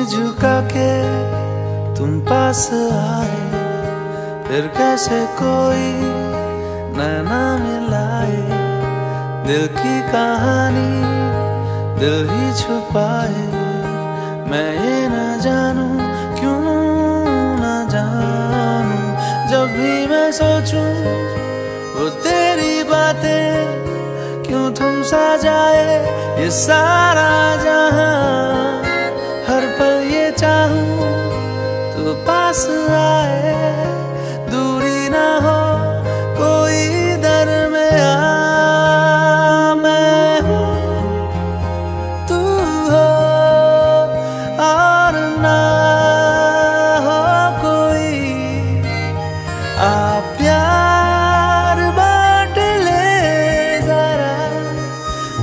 झुका के तुम पास आए, फिर कैसे कोई नैना मिलाए। दिल की कहानी दिल ही छुपाए, मैं ये न जानूं क्यों न जानूं। जब भी मैं सोचूं वो तेरी बातें, क्यों थम सा जाए ये सारा जहां। हर पल ये चाहूं तो पास आए, दूरी ना हो कोई दरमियां। मैं हूँ तू हो और ना हो कोई। आप प्यार बांट ले जरा,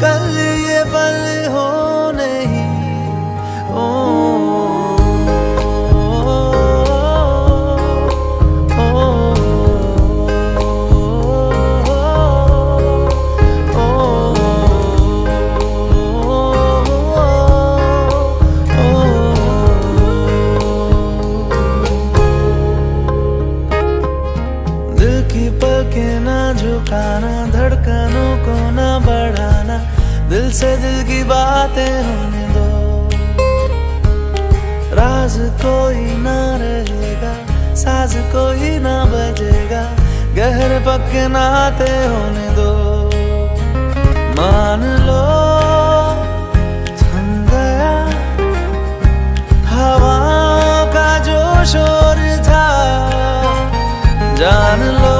कल ये पल हो नहीं। दिल की पलकें ना झुकाना, धड़कनों को ना बढ़ाना, दिल से दिल की बातें होने दो। राज कोई ना रहेगा, साज कोई ना बजेगा, गहरे पक्के नाते होने दो। मान लो थम गया हवाओं का जो शोर था, जान लो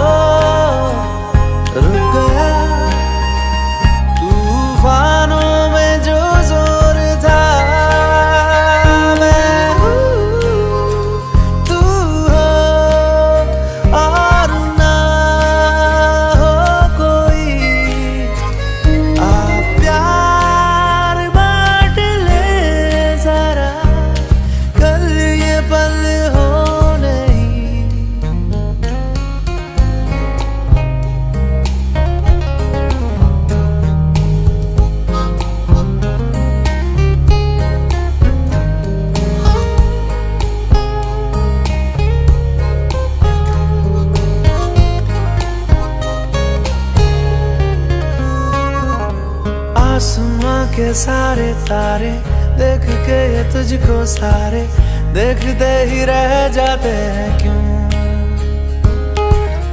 रुक गया तूफानों में जो जोर था। मैं हूँ तू हो और ना हो कोई। आप प्यार बांट ले जरा, कल ये पल हो नहीं। आसमां के सारे तारे देख के ये तुझको सारे, देखते ही रह जाते हैं क्यों।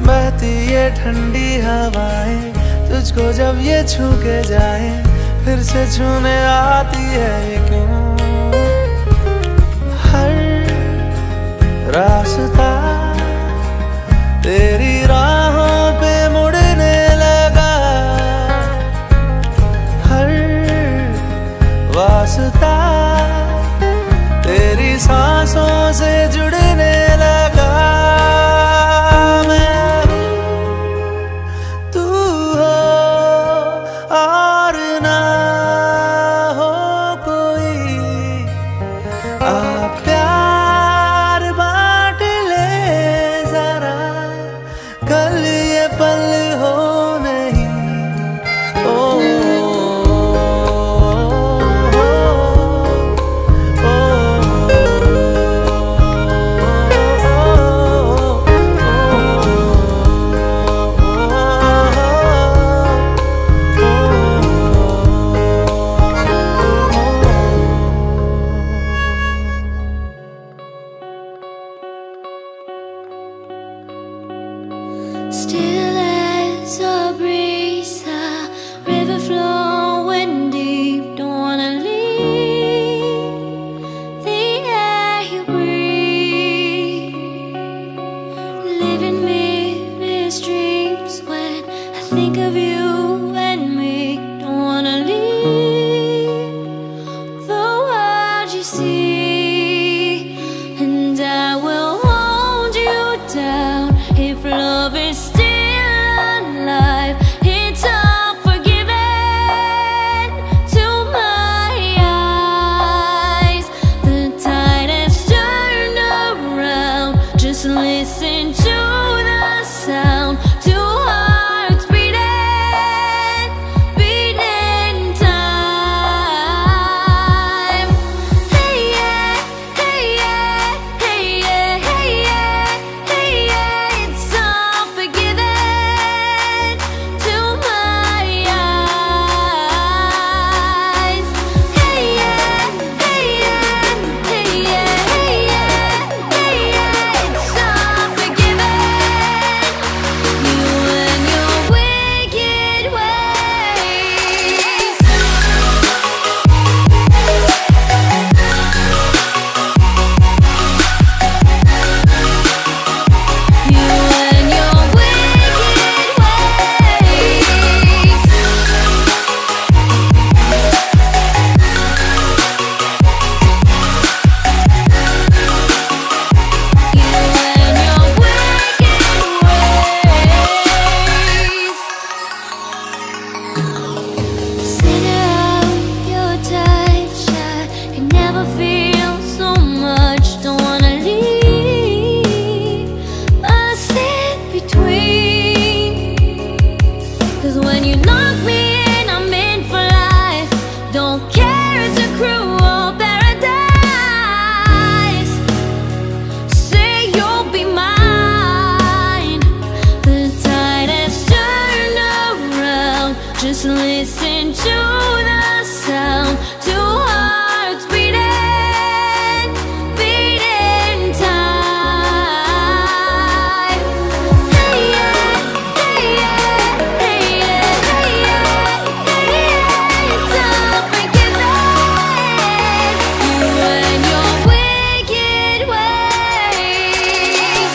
बहती ये ठंडी हवाएं तुझको जब ये छू के जाए, फिर से छूने आती है ये क्यों। हर रास्ता तेरी राहों पे मुड़ने लगा, हर वास्ता तेरी सांसों से जुड़ने लगा। मैं तू हो और ना हो कोई। आप प्यार बांट ले जरा, कल ये पल हो नहीं। Still as a breeze, a river flowing deep. Don't wanna leave the air you breathe. Living me dreams when I think of you and me. Don't wanna leave the world you see, and I will hold you down if love is still alive. It's all forgiven to my eyes. The tide has turned around. Just listen to the sound. Two hearts beating, beating time. Hey yeah, listen to the sound, two hearts beating, beating time. Hey yeah, hey yeah, hey yeah, hey yeah, hey yeah. Don't forget that you and your wicked ways.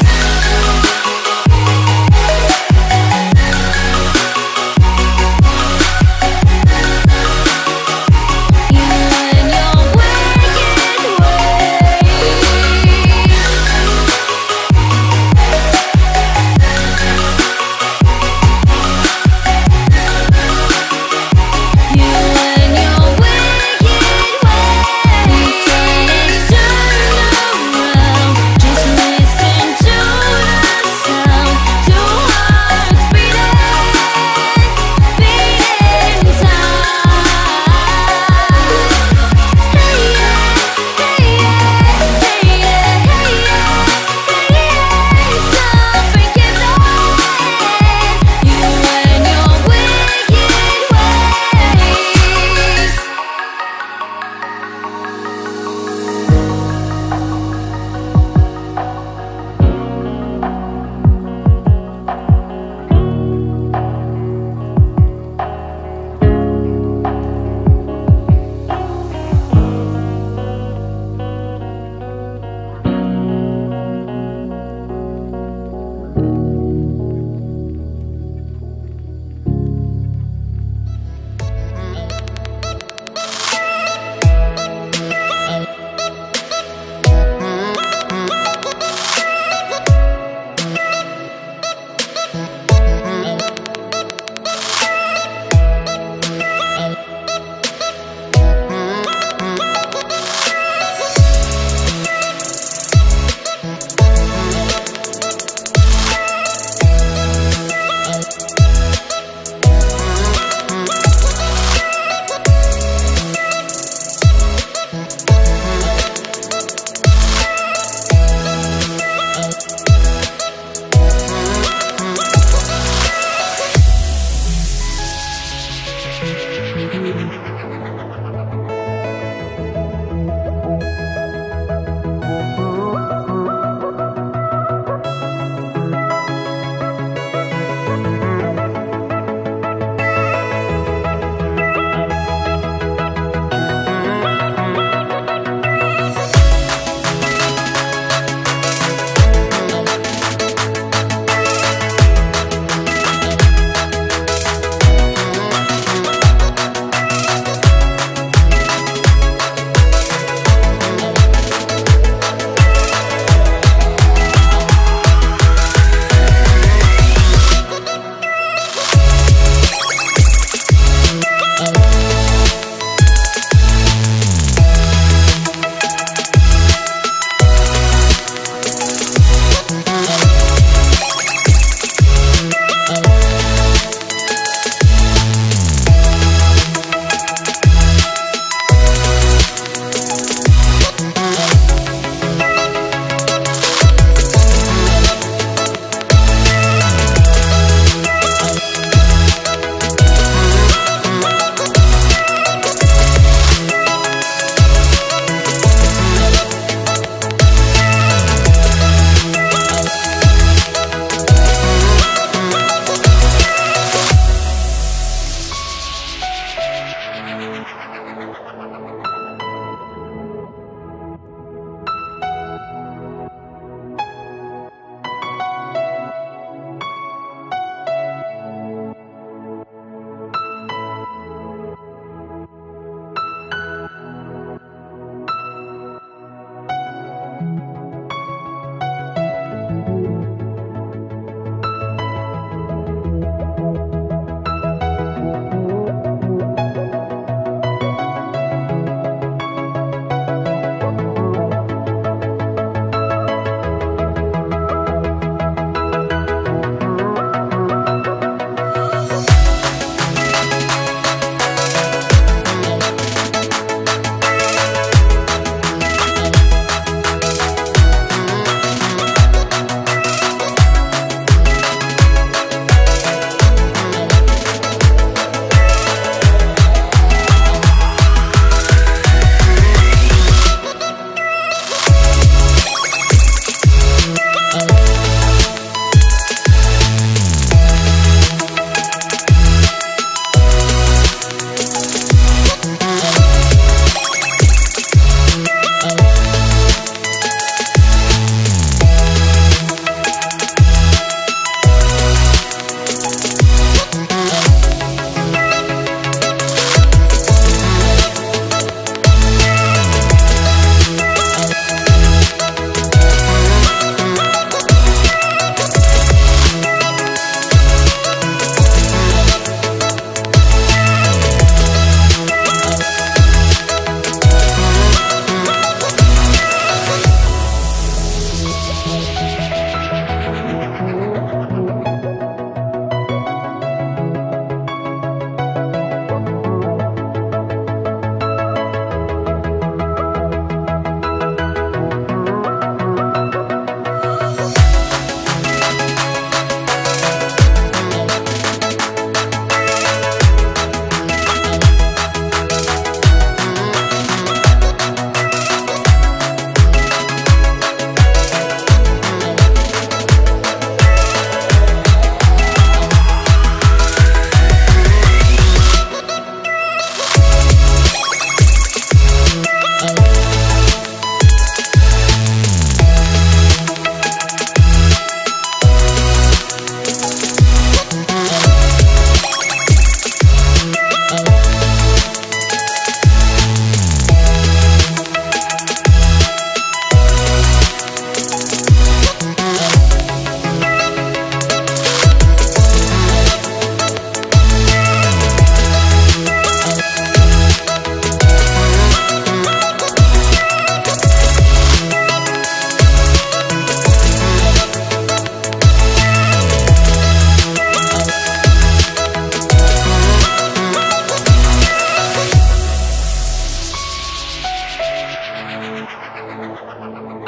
है।